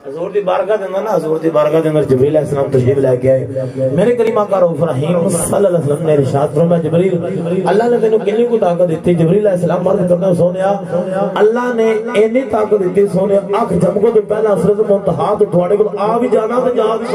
حضور دی بارگاہ دے اندر نا حضور دی بارگاہ دے اندر جبریل علیہ السلام تشریف لے کے آئے میرے کریم آقا رؤوف رحیم صلی اللہ علیہ وسلم نے ارشاد فرمایا جبریل اللہ نے تینوں کتنی کو طاقت دیتی جبریل علیہ السلام مرد کرنا سونیا اللہ نے اینی طاقت دیتی سونیا آنکھ جھمکو تو پہلا حضرت منتہا تو تھوڑے کو آ بھی جانا تو جا بھی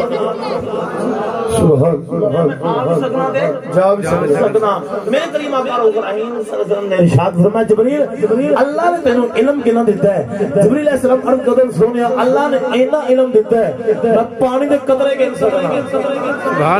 سکنا میرے کریم آقا رؤوف رحیم صلی اللہ علیہ وسلم نے ارشاد فرمایا جبریل اللہ نے تینوں علم کنا دیتا ہے جبریل علیہ السلام عرض کرتے سونیا اللہ نے اینا علم دیتا ہے میں پانی دے قطرے کے سکنا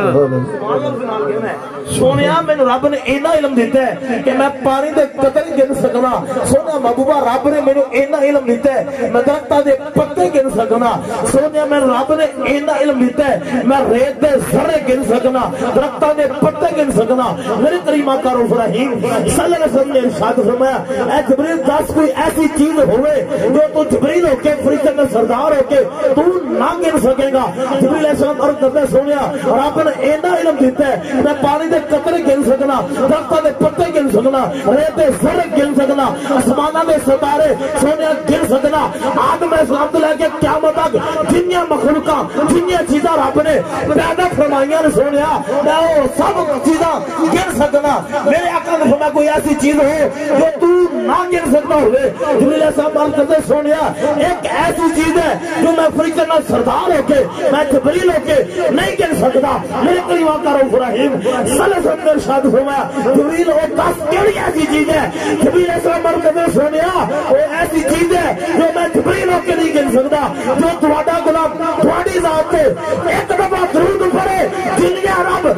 سونیا میں رب نے اینا علم دیتا ہے کہ میں پانی دے قطرے گن سکنا سونیا محبوبہ رب نے میں اینا علم دیتا ہے میں درختہ دے پتے گن سکنا سونیا میں رب نے اینا علم دیتا ہے میں ریت دے ذرے گن سکنا درختہ دے پتے گن سکنا میرے کریم آقا رؤوف رحیم صلی اللہ علیہ وسلم نے ارشاد فرمایا اے جبریل دس کوئی ایسی چیز ہوئے جو تو جبریل ہو کے فرشتے میں سردار ہو کے تو نہ گن سکے گا جبریل علیہ السلام عرض کرتے سونیا رب نے اینا علم دیتا ہے میں پانی دے قطرے گن سکنا درختہ دے پتے گن سکنا ریت دے ذرے گن سکنا آسماناں دے ستارے سونیا گن سکنا آدم علیہ السلام تو لے کے قیامت تک جنیاں مخلوقاں جنیاں چیزاں رب نے پیدا فرمائیاں نے سونیا میں وہ سب چیزاں گن سکنا میرے آقا نے فرمایا کوئی ایسی چیز ہو جو تو نہ گن سکتا ہوئے جبریل علیہ السلام عرض کرتے سونیا ایک ایسی چیز ہے جو میں فرشتے میں سردار ہو کے میں جبریل ہو کے نہیں گن سکتا میرے کریم آقا رؤوف رحیم صلی اللہ علیہ وسلم نے ارشاد فرمایا جبریل وہ دس کیڑی ایسی چیز ہے جبریل علیہ السلام عرض کرتے سونیا وہ ایسی چیز ہے جو میں جبریل ہو کے نہیں گن سکتا جو تہاڈا غلام تہاڈی ذات تے ایک دفعہ درود پڑھے جنیا رب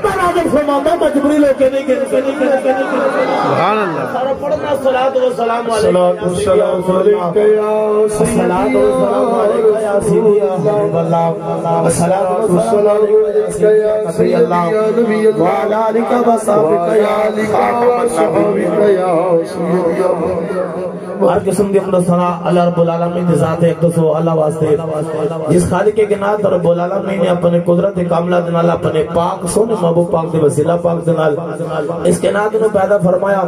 کا نازل فرماتا میں جبریل ہو کے نہیں گن سکتا سبحان اللہ سارا پڑھنا صلاۃ و سلام علیکہ یا صلاۃ و سلام علیکہ یا سیدی یا حبیب اللہ صلاۃ و سلام علیکہ یا نبی اللہ وعلی آلہ و صحبہ یا ہر قسم کی حمد ثنا اللہ رب العالمین کی ذات ہے اقدس و اللہ واسطے جس خالق کے نات رب العالمین نے اپنے قدرت کاملہ دے نال اپنے پاک سونے محبوب پاک دے وسیلہ پاک دے نال اس کے نات نو پیدا فرمایا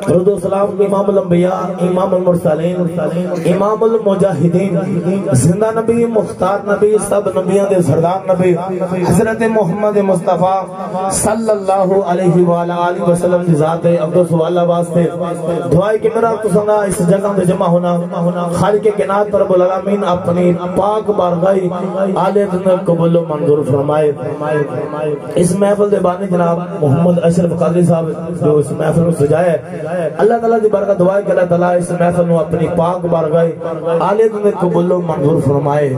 درود و سلام امام الانبیاء امام المرسلین امام المجاہدین زندہ نبی مختار نبی سب نبیوں دے سردار نبی حضرت محمد مصطفیٰ صلی اللہ علیہ وآلہ وسلم کی ذات ہے اقدس و اللہ واسطے دعائی کہ میرا قسمہ اس جگہ میں جمع ہونا خالق کائنات رب العالمین اپنی پاک بارگاہ آلے دن قبول و منظور فرمائے اس محفل دے بانی جناب محمد اشرف قادری صاحب جو اس محفل میں سجائے اللہ تعالیٰ دی بارگاہ دعا ہے کہ اللہ تعالیٰ اس محفل میں اپنی پاک بارگاہ آلے دن قبول و منظور فرمائے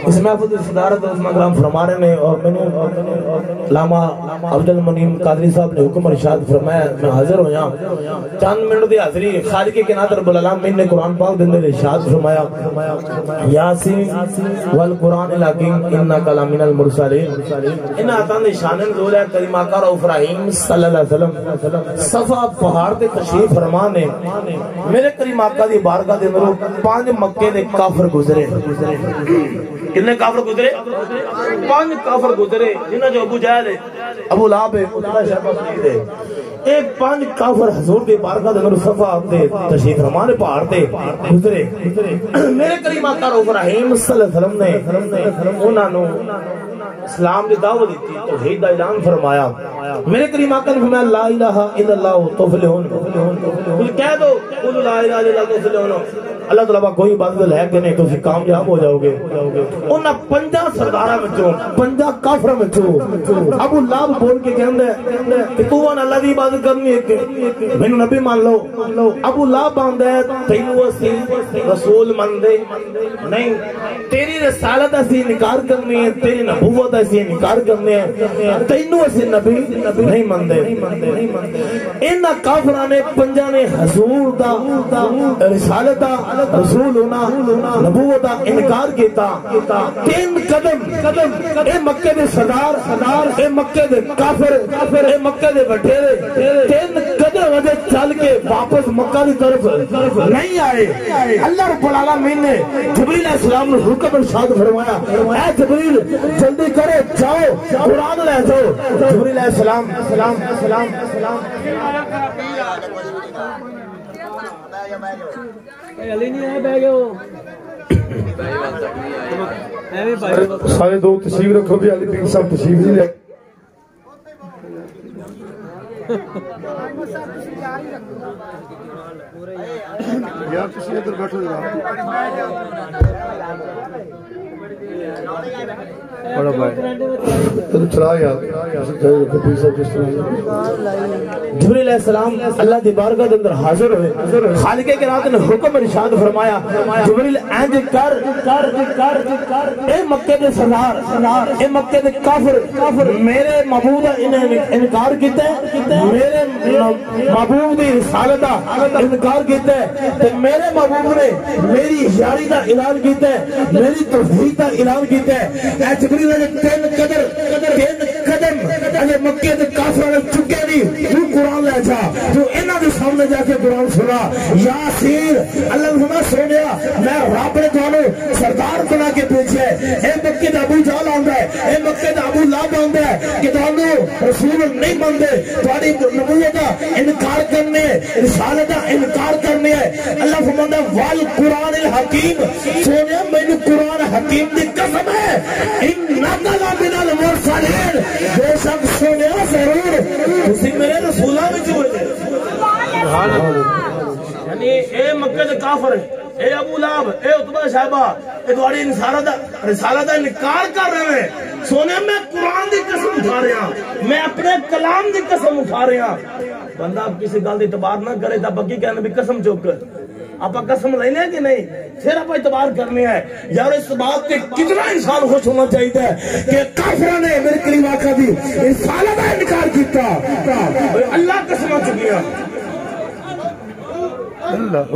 اس محفل دی صدارت عثمان کرام فرما رہے ہیں اور میں علامہ عبد المنیم قادری صاحب نے حکم ارشاد فرمایا میں حاضر ہو یہاں چند منٹ دی حاضری خالق کائنات رب العالمین نے قرآن پاک دے اندر ارشاد فرمایا یاسین والقرآن الحکیم انک لمن المرسلین ان آتاں دی شان نزول ہے کریم آقا رؤوف رحیم صلی اللہ علیہ وسلم صفا پہاڑ تے تشریف فرما نے میرے کریم آقا دی بارگاہ دے اندر 5 مکے دے کافر گزرے کتنے کافر گزرے 5 کافر گزرے جنہاں جو ابو جہل ابو لہب عتبہ شیبہ ولید ایک 5 کافر حضور دی بارگاہ دے اندر صفا تے تشریف فرما نے پہاڑ تے گزرے میرے کریم آقا رؤوف رحیم صلی اللہ علیہ وسلم نے انہاں نو اسلام دی دعوت دیتی توحید دا اعلان فرمایا میرے کریم آقا نے فرمایا لا الہ الا اللہ تفلحون کچھ کہہ دو قولوا لا الہ الا اللہ تفلحون اللہ تعالیٰ کوئی عبادت ہے کہ نہیں تو پھر کامیاب ہو جاؤ گے انہاں 50 سرداراں وچوں 50 کافراں وچوں ابو لہب بول کے کہندا ہے کہ تو اللہ دی عبادت کرنی ہے مینوں نبی مان لو ابو لہب آندا ہے تینوں اسی رسول مندے نہیں تیری رسالت اسی انکار کرنی ہے تیری نبوت اسی انکار کرنے ہیں تینوں اسی نبی نہیں مندے انہاں کافراں نے 50 نے حضور دا رسالت دا رسول ہونا نبوت دا انکار کیتا 3 قدم اے مکے دے سردار اے مکے دے کافر اے مکے دے وڈیرے 3 قدم وجہ چل کے واپس مکہ دی طرف نہیں آئے اللہ رب العالمین نے جبریل علیہ السلام نے حکم ارشاد فرمایا اے جبریل جلدی کرو جاؤ قرآن لے جاؤ جبریل علیہ السلام علی نہیں ہے بیگو سارے دو تشریف رکھو بھی علی پیر صاحب تشریف نہیں لے یار تسی ادھر بیٹھو بڑا بھائی تو چلا یار جبریل علیہ السلام اللہ دی بارگاہ دے اندر حاضر ہوئے خالق کائنات نے حکم ارشاد فرمایا جبریل انج کر اے مکے دے سردار اے مکے دے کافر میرے محبوب دا انکار کیتا ہے میرے محبوب دی رسالت دا انکار کیتا ہے تے میرے محبوب نے میری یاری دا اعلان کیتا ہے میری توحید دا اعلان کیتا ہے اے جبریل نے تین قدم اگر مکے دے کافر نے چکے نہیں تو قرآن لے جا تو انہاں دے سامنے جا کے قرآن سنا یاسین اللہ نے سنیا میں رب نے تانوں سردار بنا کے بھیجا ہے اے مکے دا ابو جہل آندا ہے اے مکے دا ابو لہب آندا ہے کہ تانوں رسول نہیں مانتے تہاڈی نبوت دا انکار کرنے رسالت دا انکار کرنے اللہ فرماندا ہے وال قرآن الحکیم سونیا مینوں قرآن حکیم دی قسم ہے انک لمن المرسلین بے شک سونیا ضرور تسی میرے رسولاں وچ ہوئے یعنی اے مکے دے کافر اے ابو لہب اے عتبہ شہبہ اے تہاڈی رسالت دا انکار کر رہے ہیں سونے میں قرآن دی قسم اٹھا رہا میں اپنے کلام دی قسم اٹھا رہا بندہ اب کسی گل دی اعتبار نہ کرے تا بکی کہنے بھی قسم چوک آپ قسم لینے کہ نہیں پھر آپ اعتبار کرنے ہیں یار اس بات پہ کتنا انسان خوش ہونا چاہیے کہ کافرہ نے میرے کلیم آقا دی رسالت کا انکار کیتا اللہ قسم چکیا اللہ